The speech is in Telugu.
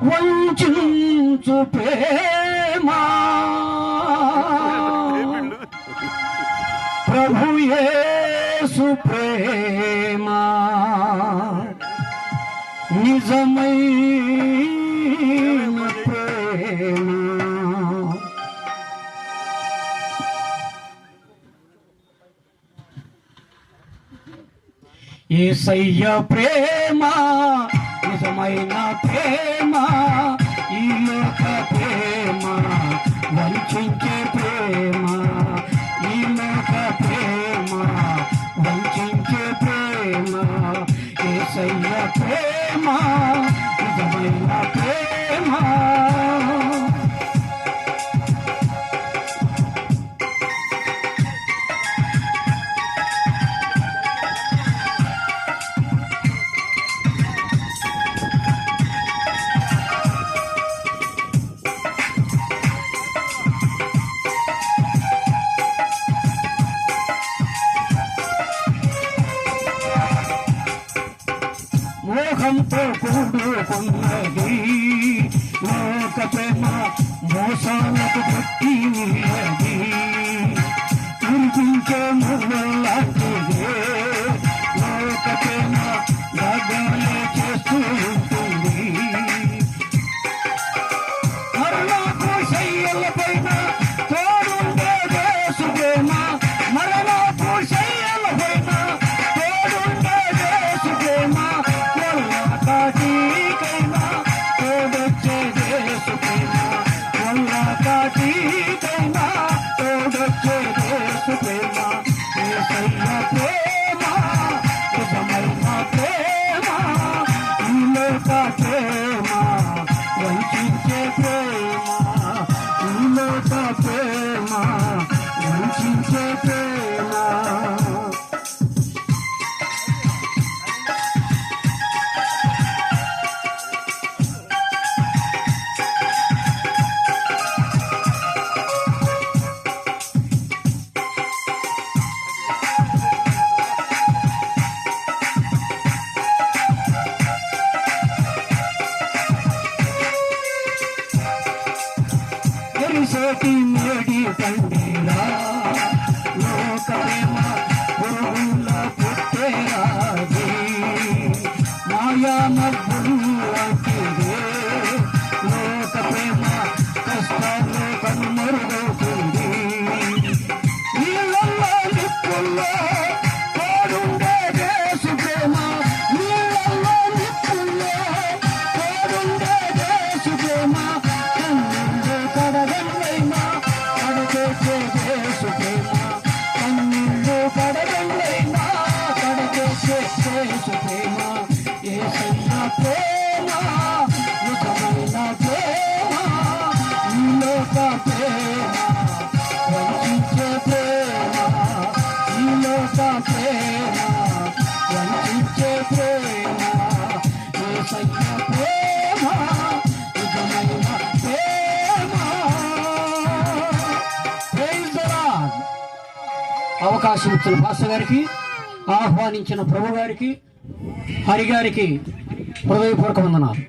వంచు ప్రేమ ప్రభు యేసు ప్రేమ నిజమైన ప్రేమ యేసయ్య ప్రేమ నిజమైన ప్రేమ ఈ లోక ప్రేమ వంచే ప్రేమ ఈ లోక ప్రేమ వంచే ప్రేమ యేసయ్య ప్రేమ నిజమైన ప్రేమ మోహంతో కూడుకున్నది లోక ప్రేమ మోసాలకు పుట్టి ఉన్నది కురిపించే మువ్వలాంటిదే లోక ప్రేమ దగ్గరే చేస్తూ ఉంటుంది మరణపు శయ్యల పైన తోడుండే యేసు ప్రేమ మరణపు శయ్యల పైన తోడుండే యేసు ప్రేమ కాటికైనా తోడొచ్చే యేసు ప్రేమ వల్ల కాటికైనా తోడొచ్చే యేసు ప్రేమ యేసయ్య ప్రేమ నిజమైన ప్రేమ ఈ లోక ప్రేమ వంచే ప్రేమ ఈ లోక ప్రేమ వంచే ప్రేమ ఎరిసేటి మేడి పండిరా లోక ప్రేమ పురుగుల పుట్టేరాది మాయా నవ్వులు అంటిదే లోక ప్రేమ కష్టాలు కనుమరుగవుతుంది నీళ్ళల్లో నిప్పుల్లో తోడుండే యేసు ప్రేమ నీళ్ళల్లో నిప్పుల్లో తోడుండే యేసు ప్రేమ కడగంలైనా కడచేసే యేసు ప్రేమ కన్నీళ్ళు కడగంలైనా కడచేసే యేసు ప్రేమ యేసయ్య ప్రేమ నిజమైన ప్రేమ ఈ లోక ప్రేమ వంచే ప్రేమ ఈ లోక ప్రేమ వంచే ప్రేమ యేసయ్య ప్రేమ నిజమైన అవకాశం ఇచ్చిన పాస్టర్ గారికి ఆహ్వానించిన ప్రభు గారికి హరి గారికి హృదయపూర్వక వందనాలు.